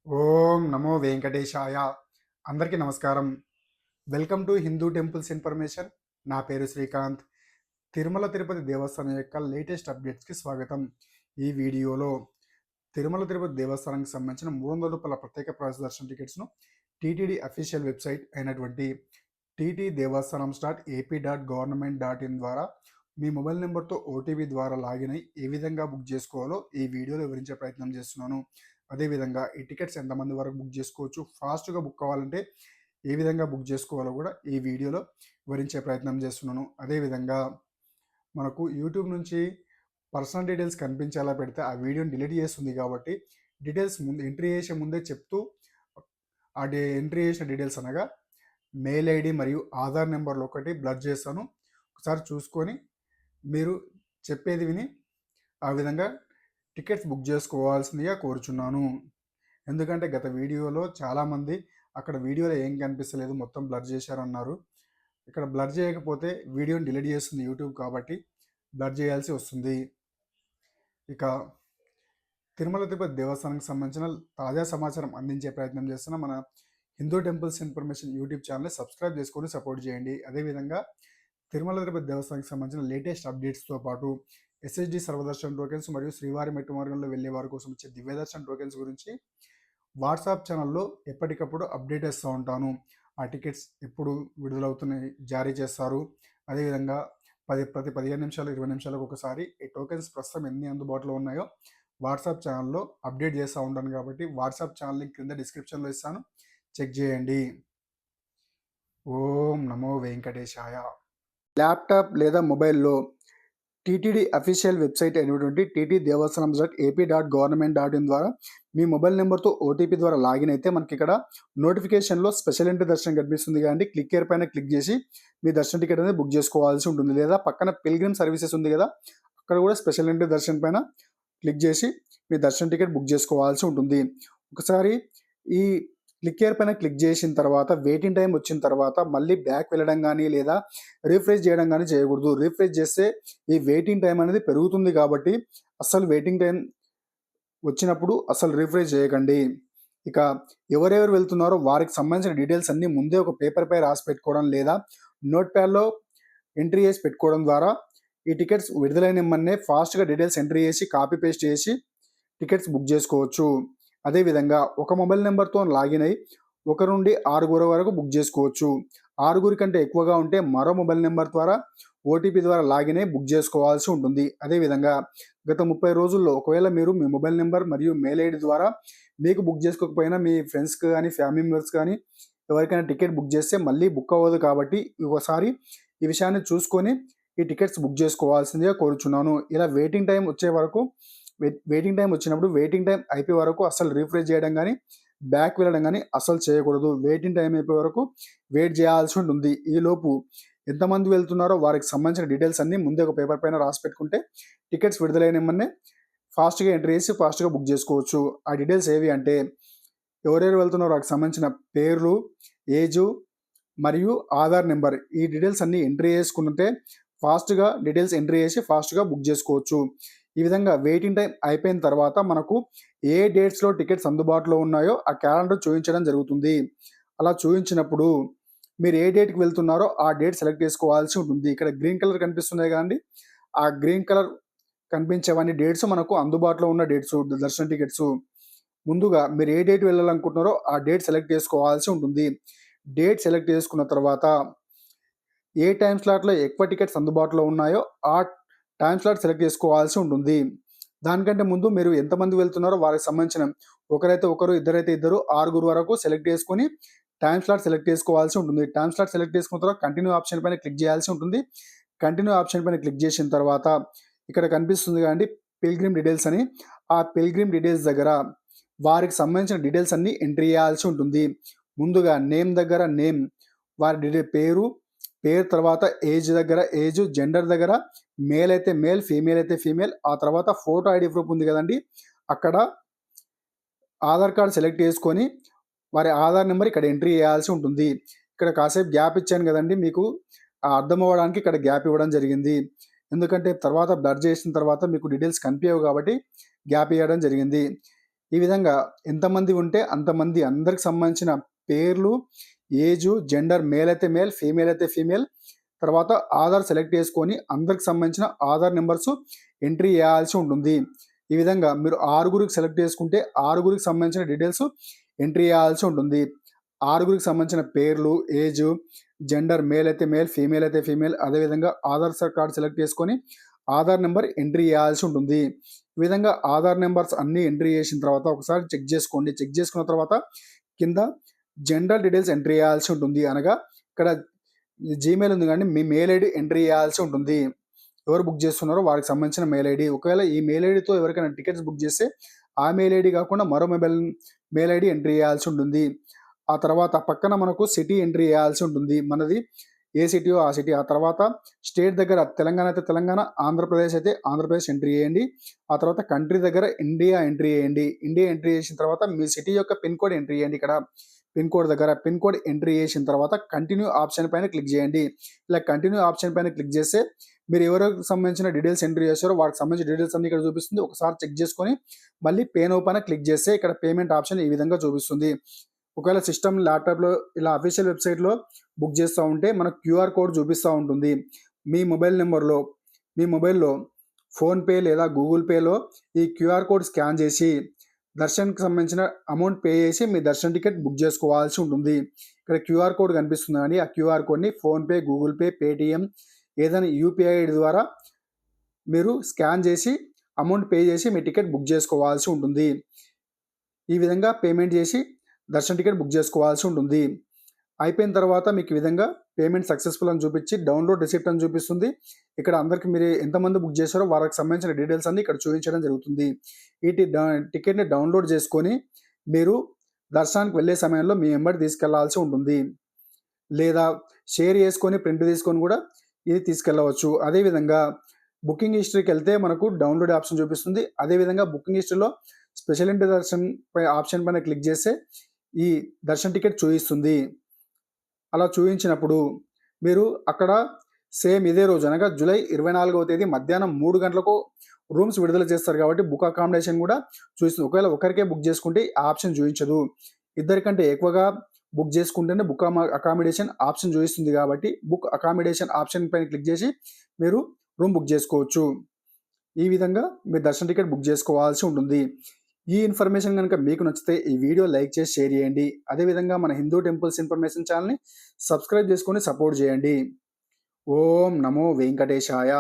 ఓం నమో వెంకటేశాయ. అందరికీ నమస్కారం. Welcome to Hindu temples information. నా పేరు శ్రీకాంత్. తిరుమల తిరుపతి దేవస్థానం యొక్క లేటెస్ట్ అప్డేట్స్కి స్వాగతం. ఈ వీడియోలో తిరుమల తిరుపతి దేవస్థానానికి సంబంధించిన రూ. 300 ప్రత్యేక ప్రవేశ దర్శన టికెట్స్ను టీటీడీ అఫీషియల్ వెబ్సైట్ అయినటువంటి టీటీ దేవస్థానం ఏపీ.గవర్నమెంట్.ఇన్ ద్వారా మీ మొబైల్ నెంబర్తో ఓటీపీ ద్వారా లాగిన్ అయ్యి ఏ విధంగా బుక్ చేసుకోవాలో ఈ వీడియోలో వివరించే ప్రయత్నం చేస్తున్నాను. అదేవిధంగా ఈ టికెట్స్ ఎంతమంది వరకు బుక్ చేసుకోవచ్చు, ఫాస్ట్గా బుక్ కావాలంటే ఏ విధంగా బుక్ చేసుకోవాలో కూడా ఈ వీడియోలో వివరించే ప్రయత్నం చేస్తున్నాను. అదేవిధంగా మనకు యూట్యూబ్ నుంచి పర్సనల్ డీటెయిల్స్ కనిపించేలా పెడితే ఆ వీడియోని డిలీట్ చేస్తుంది కాబట్టి డీటెయిల్స్ ముందు ఎంట్రీ చేసే ముందే చెప్తూ ఎంట్రీ చేసిన డీటెయిల్స్ అనగా మెయిల్ ఐడి మరియు ఆధార్ నెంబర్లు ఒకటి బ్లర్ చేస్తాను. ఒకసారి చూసుకొని మీరు చెప్పేది విని ఆ విధంగా టికెట్స్ బుక్ చేసుకోవాల్సిందిగా కోరుచున్నాను. ఎందుకంటే గత వీడియోలో చాలామంది అక్కడ వీడియోలో ఏం కనిపిస్తలేదు, మొత్తం బ్లర్ చేశారన్నారు. ఇక్కడ బ్లర్ చేయకపోతే వీడియోని డిలీట్ చేస్తుంది యూట్యూబ్, కాబట్టి బ్లర్ చేయాల్సి వస్తుంది. ఇక తిరుమల తిరుపతి దేవస్థానానికి సంబంధించిన తాజా సమాచారం అందించే ప్రయత్నం చేస్తున్న మన హిందూ టెంపుల్స్ ఇన్ఫర్మేషన్ యూట్యూబ్ ఛానల్ని సబ్స్క్రైబ్ చేసుకొని సపోర్ట్ చేయండి. అదేవిధంగా తిరుమల తిరుపతి దేవస్థానానికి సంబంధించిన లేటెస్ట్ అప్డేట్స్తో పాటు ఎస్ఎస్డి సర్వదర్శన్ టోకెన్స్ మరియు శ్రీవారి మెట్టు మార్గంలో వెళ్ళే వారి కోసం వచ్చే దివ్యదర్శన్ టోకెన్స్ గురించి వాట్సాప్ ఛానల్లో ఎప్పటికప్పుడు అప్డేట్ చేస్తూ ఉంటాను. ఆ టికెట్స్ ఎప్పుడు విడుదలవుతున్నాయి, జారీ చేస్తారు, అదేవిధంగా ప్రతి 15 నిమిషాలు 20 నిమిషాలకు ఒకసారి ఈ టోకెన్స్ ప్రస్తుతం ఎన్ని అందుబాటులో ఉన్నాయో వాట్సాప్ ఛానల్లో అప్డేట్ చేస్తూ ఉంటాను. కాబట్టి వాట్సాప్ ఛానల్ లింక్ కింద డిస్క్రిప్షన్లో ఇస్తాను, చెక్ చేయండి. ఓం నమో వెంకటేశాయ. ల్యాప్టాప్ లేదా మొబైల్లో టీటీడీ అఫీషియల్ వెబ్సైట్ అయినటువంటి ttdevastanam.ap.government.in ద్వారా మీ మొబైల్ నెంబర్తో ఓటీపీ ద్వారా లాగిన్ అయితే మనకి ఇక్కడ నోటిఫికేషన్లో స్పెషల్ ఎంట్రీ దర్శనం కనిపిస్తుంది కానీ క్లిక్ హియర్ పైన క్లిక్ చేసి మీ దర్శన టికెట్ అనేది బుక్ చేసుకోవాల్సి ఉంటుంది. లేదా పక్కన పిల్గ్రిమ్ సర్వీసెస్ ఉంది కదా, అక్కడ కూడా స్పెషల్ ఎంట్రీ దర్శనం పైన క్లిక్ చేసి మీ దర్శన టికెట్ బుక్ చేసుకోవాల్సి ఉంటుంది. ఒకసారి ఈ క్లిక్ హియర్ పైన క్లిక్ చేసిన తర్వాత వెయిటింగ్ టైం వచ్చిన తర్వాత మళ్ళీ బ్యాక్ వెళ్ళడం కానీ లేదా రీఫ్రెష్ చేయడం కానీ చేయకూడదు. రీఫ్రెష్ చేస్తే ఈ వెయిటింగ్ టైం అనేది పెరుగుతుంది కాబట్టి అస్సలు వెయిటింగ్ టైం వచ్చినప్పుడు అస్సలు రీఫ్రెష్ చేయకండి. ఇక ఎవరెవరు వెళ్తున్నారో వారికి సంబంధించిన డీటెయిల్స్ అన్నీ ముందే ఒక పేపర్ పై రాసి పెట్టుకోవడం లేదా నోట్ ప్యాడ్లో ఎంట్రీ చేసి పెట్టుకోవడం ద్వారా ఈ టికెట్స్ విడుదలైన మన్నే ఫాస్ట్గా డీటెయిల్స్ ఎంట్రీ చేసి కాపీ పేస్ట్ చేసి టికెట్స్ బుక్ చేసుకోవచ్చు. అదేవిధంగా ఒక మొబైల్ నెంబర్తో లాగిన్ అయ్యి 1 నుండి 6 వరకు బుక్ చేసుకోవచ్చు. 6 కంటే ఎక్కువగా ఉంటే మరో మొబైల్ నెంబర్ ద్వారా ఓటీపీ ద్వారా లాగిన్ అయ్యి బుక్ చేసుకోవాల్సి ఉంటుంది. అదేవిధంగా గత 30 రోజుల్లో ఒకవేళ మీరు మీ మొబైల్ నెంబర్ మరియు మెయిల్ ఐడి ద్వారా మీకు బుక్ చేసుకోకపోయినా మీ ఫ్రెండ్స్కి కానీ ఫ్యామిలీ మెంబర్స్ కానీ ఎవరికైనా టికెట్ బుక్ చేస్తే మళ్ళీ బుక్ అవ్వదు. కాబట్టి ఒకసారి ఈ విషయాన్ని చూసుకొని ఈ టికెట్స్ బుక్ చేసుకోవాల్సిందిగా కోరుచున్నాను. ఇలా వెయిటింగ్ టైం వచ్చే వరకు వెయిటింగ్ టైం వచ్చినప్పుడు వెయిటింగ్ టైం అయిపోయే వరకు అస్సలు రీఫ్రెష్ చేయడం కానీ బ్యాక్ వెళ్ళడం కానీ అస్సలు చేయకూడదు. వెయిటింగ్ టైం అయిపోయే వరకు వెయిట్ చేయాల్సి ఉంటుంది. ఈలోపు ఎంతమంది వెళ్తున్నారో వారికి సంబంధించిన డీటెయిల్స్ అన్నీ ముందే ఒక పేపర్ పైన రాసి పెట్టుకుంటే టికెట్స్ విడుదలైనమనే ఫాస్ట్గా ఎంట్రీ చేసి ఫాస్ట్గా బుక్ చేసుకోవచ్చు. ఆ డీటెయిల్స్ ఏవి అంటే ఎవరెవరు వెళ్తున్నారో వారికి సంబంధించిన పేర్లు, ఏజు మరియు ఆధార్ నెంబర్, ఈ డీటెయిల్స్ అన్నీ ఎంట్రీ చేసుకుంటే ఫాస్ట్గా డీటెయిల్స్ ఎంట్రీ చేసి ఫాస్ట్గా బుక్ చేసుకోవచ్చు. ఈ విధంగా వెయిటింగ్ టైం అయిపోయిన తర్వాత మనకు ఏ డేట్స్లో టికెట్స్ అందుబాటులో ఉన్నాయో ఆ క్యాలెండర్ చూపించడం జరుగుతుంది. అలా చూపించినప్పుడు మీరు ఏ డేట్కి వెళ్తున్నారో ఆ డేట్ సెలెక్ట్ చేసుకోవాల్సి ఉంటుంది. ఇక్కడ గ్రీన్ కలర్ కనిపిస్తున్నాయి కదండి, ఆ గ్రీన్ కలర్ కనిపించేవన్నీ డేట్స్ మనకు అందుబాటులో ఉన్న డేట్స్ దర్శన టికెట్స్. ముందుగా మీరు ఏ డేట్ వెళ్ళాలనుకుంటున్నారో ఆ డేట్ సెలెక్ట్ చేసుకోవాల్సి ఉంటుంది. డేట్ సెలెక్ట్ చేసుకున్న తర్వాత ఏ టైం స్లాట్లో ఎక్కువ టికెట్స్ అందుబాటులో ఉన్నాయో ఆ టైం స్లాట్ సెలెక్ట్ చేసుకోవాల్సి ఉంటుంది. దానికంటే ముందు మీరు ఎంతమంది వెళ్తున్నారో వారికి సంబంధించిన ఒకరైతే ఒకరు, ఇద్దరైతే ఇద్దరు, 6 వరకు సెలెక్ట్ చేసుకొని టైం స్లాట్ సెలెక్ట్ చేసుకోవాల్సి ఉంటుంది. టైం స్లాట్ సెలెక్ట్ చేసుకున్న తర్వాత కంటిన్యూ ఆప్షన్ పైన క్లిక్ చేయాల్సి ఉంటుంది. కంటిన్యూ ఆప్షన్ పైన క్లిక్ చేసిన తర్వాత ఇక్కడ కనిపిస్తుంది కదండి పిల్గ్రిమ్ డీటెయిల్స్ అని, ఆ పిల్గ్రిమ్ డీటెయిల్స్ దగ్గర వారికి సంబంధించిన డీటెయిల్స్ అన్నీ ఎంట్రీ చేయాల్సి ఉంటుంది. ముందుగా నేమ్ దగ్గర నేమ్, వారి పేరు తర్వాత ఏజ్ దగ్గర ఏజ్, జెండర్ దగ్గర మేల్ అయితే మేల్, ఫీమేల్ అయితే ఫీమేల్, ఆ తర్వాత ఫోటో ఐడి ప్రూఫ్ ఉంది కదండి, అక్కడ ఆధార్ కార్డ్ సెలెక్ట్ చేసుకొని వారి ఆధార్ నెంబర్ ఇక్కడ ఎంట్రీ చేయాల్సి ఉంటుంది. ఇక్కడ కాసేపు గ్యాప్ ఇచ్చాను కదండి మీకు అర్థం అవ్వడానికి ఇక్కడ గ్యాప్ ఇవ్వడం జరిగింది. ఎందుకంటే తర్వాత బ్లర్ చేసిన తర్వాత మీకు డీటెయిల్స్ కనిపించవు కాబట్టి గ్యాప్ ఇవ్వడం జరిగింది. ఈ విధంగా ఎంతమంది ఉంటే అంతమంది అందరికి సంబంధించిన పేర్లు, ఏజు, జెండర్ మేల్ అయితే మేల్, ఫీమేల్ అయితే ఫీమేల్, తర్వాత ఆధార్ సెలెక్ట్ చేసుకొని అందరికి సంబంధించిన ఆధార్ నెంబర్స్ ఎంట్రీ చేయాల్సి ఉంటుంది. ఈ విధంగా మీరు 6గురికి సెలెక్ట్ చేసుకుంటే 6గురికి సంబంధించిన డీటెయిల్స్ ఎంట్రీ చేయాల్సి ఉంటుంది. 6గురికి సంబంధించిన పేర్లు, ఏజు, జెండర్ మేల్ అయితే మేల్, ఫీమేల్ అయితే ఫీమేల్, అదేవిధంగా ఆధార్ కార్డ్ సెలెక్ట్ చేసుకొని ఆధార్ నెంబర్ ఎంట్రీ చేయాల్సి ఉంటుంది. ఈ విధంగా ఆధార్ నెంబర్స్ అన్నీ ఎంట్రీ చేసిన తర్వాత ఒకసారి చెక్ చేసుకోండి. చెక్ చేసుకున్న తర్వాత కింద జెండర్ డీటెయిల్స్ ఎంట్రీ చేయాల్సి ఉంటుంది. అనగా ఇక్కడ జీమెయిల్ ఉంది కానీ మీ మెయిల్ ఐడి ఎంట్రీ చేయాల్సి ఉంటుంది. ఎవరు బుక్ చేస్తున్నారో వారికి సంబంధించిన మెయిల్ ఐడి. ఒకవేళ ఈ మెయిల్ ఐడితో ఎవరికైనా టికెట్స్ బుక్ చేస్తే ఆ మెయిల్ ఐడి కాకుండా మరో మెయిల్ ఐడి ఎంట్రీ చేయాల్సి ఉంటుంది. ఆ తర్వాత పక్కన మనకు సిటీ ఎంట్రీ చేయాల్సి ఉంటుంది. మనది ఏ సిటీయో ఆ సిటీ. ఆ తర్వాత స్టేట్ దగ్గర తెలంగాణ అయితే తెలంగాణ, ఆంధ్రప్రదేశ్ అయితే ఆంధ్రప్రదేశ్ ఎంట్రీ చేయండి. ఆ తర్వాత కంట్రీ దగ్గర ఇండియా ఎంట్రీ చేయండి. ఇండియా ఎంట్రీ చేసిన తర్వాత మీ సిటీ యొక్క పిన్ కోడ్ ఎంట్రీ చేయండి. ఇక్కడ పిన్ కోడ్ దగ్గర పిన్ కోడ్ ఎంట్రీ చేసిన తర్వాత కంటిన్యూ ఆప్షన్ పైన క్లిక్ చేయండి. ఇలా కంటిన్యూ ఆప్షన్ పైన క్లిక్ చేస్తే మీరు ఎవరికి సంబంధించిన డీటెయిల్స్ ఎంట్రీ చేస్తారో వారికి సంబంధించిన డీటెయిల్స్ అన్ని ఇక్కడ చూపిస్తుంది. ఒకసారి చెక్ చేసుకొని మళ్ళీ పే నౌ పైన క్లిక్ చేస్తే ఇక్కడ పేమెంట్ ఆప్షన్ ఈ విధంగా చూపిస్తుంది. ఒకవేళ సిస్టమ్ ల్యాప్టాప్లో ఇలా అఫీషియల్ వెబ్సైట్లో బుక్ చేస్తూ ఉంటే మనకు క్యూఆర్ కోడ్ చూపిస్తూ ఉంటుంది. మీ మొబైల్లో ఫోన్పే లేదా గూగుల్ పేలో ఈ క్యూఆర్ కోడ్ స్కాన్ చేసి దర్శన్కి సంబంధించిన అమౌంట్ పే చేసి మీ దర్శన్ టికెట్ బుక్ చేసుకోవాల్సి ఉంటుంది. ఇక్కడ క్యూఆర్ కోడ్ కనిపిస్తుంది అండి. ఆ క్యూఆర్ కోడ్ని ఫోన్పే, గూగుల్ పే, పేటిఎం ఏదైనా యూపీఐ ఐడి ద్వారా మీరు స్కాన్ చేసి అమౌంట్ పే చేసి మీ టికెట్ బుక్ చేసుకోవాల్సి ఉంటుంది. ఈ విధంగా పేమెంట్ చేసి దర్శన్ టికెట్ బుక్ చేసుకోవాల్సి ఉంటుంది. అయిపోయిన తర్వాత మీకు ఈ విధంగా పేమెంట్ సక్సెస్ఫుల్ అని చూపించి డౌన్లోడ్ రిసిప్ట్ అని చూపిస్తుంది. ఇక్కడ అందరికి మీరు ఎంతమంది బుక్ చేశారో వారికి సంబంధించిన డీటెయిల్స్ అన్ని ఇక్కడ చూపించడం జరుగుతుంది. ఈ టికెట్ని డౌన్లోడ్ చేసుకొని మీరు దర్శనానికి వెళ్ళే సమయంలో మీ వెంబడి తీసుకెళ్లాల్సి ఉంటుంది. లేదా షేర్ చేసుకొని ప్రింట్ తీసుకొని కూడా ఇది తీసుకెళ్ళవచ్చు. అదేవిధంగా బుకింగ్ హిస్టరీకి వెళ్తే మనకు డౌన్లోడ్ ఆప్షన్ చూపిస్తుంది. అదేవిధంగా బుకింగ్ హిస్టరీలో స్పెషల్ ఎంట్రీ దర్శన్ ఆప్షన్ పైన క్లిక్ చేస్తే ఈ దర్శన్ టికెట్ చూపిస్తుంది. అలా చూపించినప్పుడు మీరు అక్కడ సేమ్ ఇదే రోజు అనగా జూలై 24వ తేదీ మధ్యాహ్నం 3 గంటలకు రూమ్స్ విడుదల చేస్తారు కాబట్టి బుక్ అకామిడేషన్ కూడా చూపిస్తుంది. ఒకవేళ ఒకరికే బుక్ చేసుకుంటే ఆ ఆప్షన్ చూపించదు. ఇద్దరికంటే ఎక్కువగా బుక్ చేసుకుంటేనే బుక్ అకామిడేషన్ ఆప్షన్ చూపిస్తుంది కాబట్టి బుక్ అకామిడేషన్ ఆప్షన్ పైన క్లిక్ చేసి మీరు రూమ్ బుక్ చేసుకోవచ్చు. ఈ విధంగా మీరు దర్శన్ టికెట్ బుక్ చేసుకోవాల్సి ఉంటుంది. ఈ ఇన్ఫర్మేషన్ కనుక మీకు నచ్చితే ఈ వీడియో లైక్ చేసి షేర్ చేయండి. అదేవిధంగా మన హిందూ టెంపుల్స్ ఇన్ఫర్మేషన్ ఛానల్ని సబ్స్క్రైబ్ చేసుకొని సపోర్ట్ చేయండి. ఓం నమో వెంకటేశాయ.